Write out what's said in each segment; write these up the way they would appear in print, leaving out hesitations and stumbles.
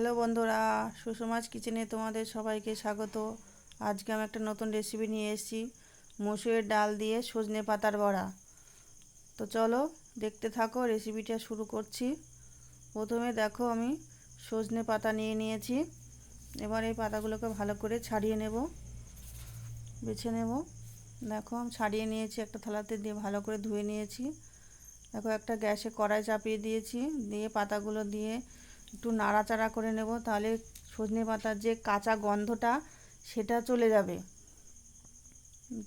Hello বন্ধুরা, সুষমাজ কিচেনে তোমাদের সবাইকে স্বাগত। আজকে আমি একটা নতুন রেসিপি নিয়ে এসেছি, মসুরের ডাল দিয়ে সজনে পাতার বড়া। তো চলো দেখতে থাকো, রেসিপিটা শুরু করছি। প্রথমে দেখো আমি সজনে পাতা নিয়ে নিয়েছি। এবার এই পাতাগুলোকে ভালো করে ছাড়িয়ে নেব, বেছে নেব। দেখো আমি ছাড়িয়ে নিয়েছি, একটা থালাতে দিয়ে ভালো করে ধুয়ে নিয়েছি। দেখো একটা গ্যাসে কড়াই চাপিয়ে দিয়েছি, দিয়ে পাতাগুলো দিয়ে একটু নাড়াচাড়া করে নেব, তাহলে সজনে পাতার যে কাঁচা গন্ধটা সেটা চলে যাবে।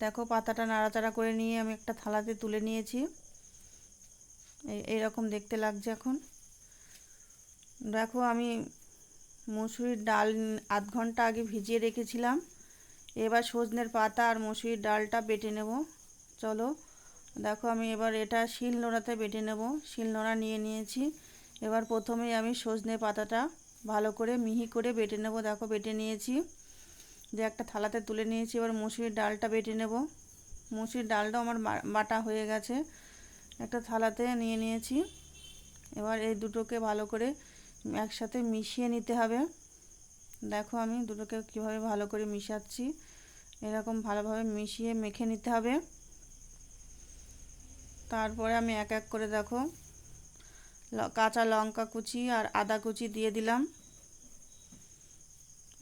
দেখো পাতাটা নাড়াচাড়া করে নিয়ে আমি একটা থালাতে তুলে নিয়েছি। এইরকম দেখতে লাগছে এখন। দেখো আমি মসুরির ডাল আধ ঘন্টা আগে ভিজিয়ে রেখেছিলাম। এবার সজনের পাতা আর মসুরির ডালটা বেটে নেব। চলো দেখো আমি এবার এটা শিলনোড়াতে বেটে নেব। শিলনোড়া নিয়ে নিয়েছি। এবার প্রথমেই আমি সজনে পাতাটা ভালো করে মিহি করে বেটে নেব। দেখো বেটে নিয়েছি, যে একটা থালাতে তুলে নিয়েছি। এবার মসুরির ডালটা বেটে নেব। মসুরির ডালটাও আমার বাটা হয়ে গেছে, একটা থালাতে নিয়ে নিয়েছি। এবার এই দুটোকে ভালো করে একসাথে মিশিয়ে নিতে হবে। দেখো আমি দুটোকে কীভাবে ভালো করে মিশাচ্ছি, এরকম ভালোভাবে মিশিয়ে মেখে নিতে হবে। তারপরে আমি এক এক করে দেখো কাঁচা লঙ্কা কুচি আর আদা কুচি দিয়ে দিলাম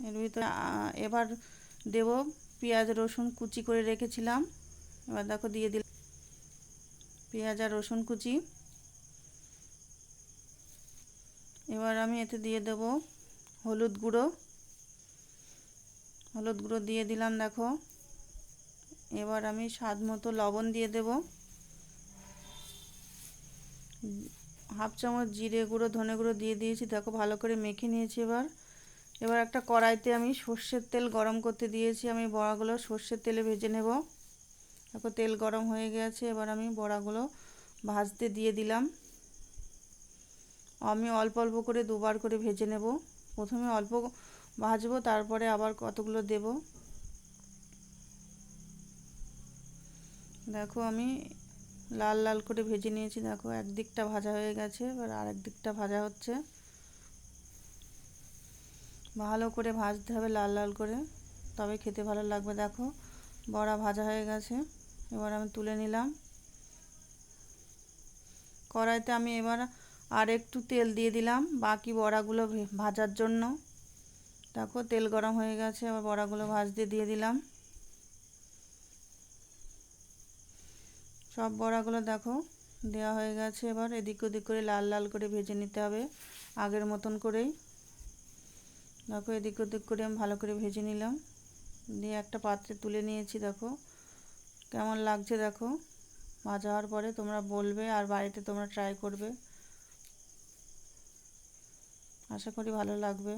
এর ভিতরে। এবার দেব পেঁয়াজ রসুন কুচি করে রেখেছিলাম। এবার দেখো দিয়ে দিলাম পেঁয়াজ আর রসুন কুচি। এবার আমি এতে দিয়ে দেব হলুদ গুঁড়ো। হলুদ গুঁড়ো দিয়ে দিলাম দেখো। এবার আমি স্বাদ মতো লবণ দিয়ে দেব। হাফ চামচ জিরে গুঁড়ো ধনে গুঁড়ো দিয়ে দিয়েছি। দেখো ভালো করে মেখে নিয়েছি। এবার একটা কড়াইতে আমি সর্ষের তেল গরম করতে দিয়েছি। আমি বড়াগুলো সর্ষের তেলে ভেজে নেব। দেখো তেল গরম হয়ে গেছে, এবার আমি বড়াগুলো ভাজতে দিয়ে দিলাম। আমি অল্প অল্প করে দুবার করে ভেজে নেব। প্রথমে অল্প ভাজবো, তারপরে আবার কতগুলো দেব। দেখো আমি লাল লাল করে ভেজে নিয়েছি। দেখো একদিকটা ভাজা হয়ে গেছে, এবার আরেক দিকটা ভাজা হচ্ছে। ভালো করে ভাজতে হবে লাল লাল করে, তবে খেতে ভালো লাগবে। দেখো বড়া ভাজা হয়ে গেছে, এবার আমি তুলে নিলাম। কড়াইতে আমি এবার আর একটু তেল দিয়ে দিলাম বাকি বড়াগুলো ভাজার জন্য। দেখো তেল গরম হয়ে গেছে, এবার বড়াগুলো ভাজতে দিয়ে দিলাম। সব বড়াগুলো দেখো দেওয়া হয়ে গেছে। এবার এদিক ওদিক করে লাল লাল করে ভেজে নিতে হবে আগের মতন করেই। দেখো এদিক ওদিক করে আমি ভালো করে ভেজে নিলাম, দিয়ে একটা পাত্রে তুলে নিয়েছি। দেখো কেমন লাগছে, দেখো ভাজা হওয়ার পরে তোমরা বলবে, আর বাড়িতে তোমরা ট্রাই করবে, আশা করি ভালো লাগবে।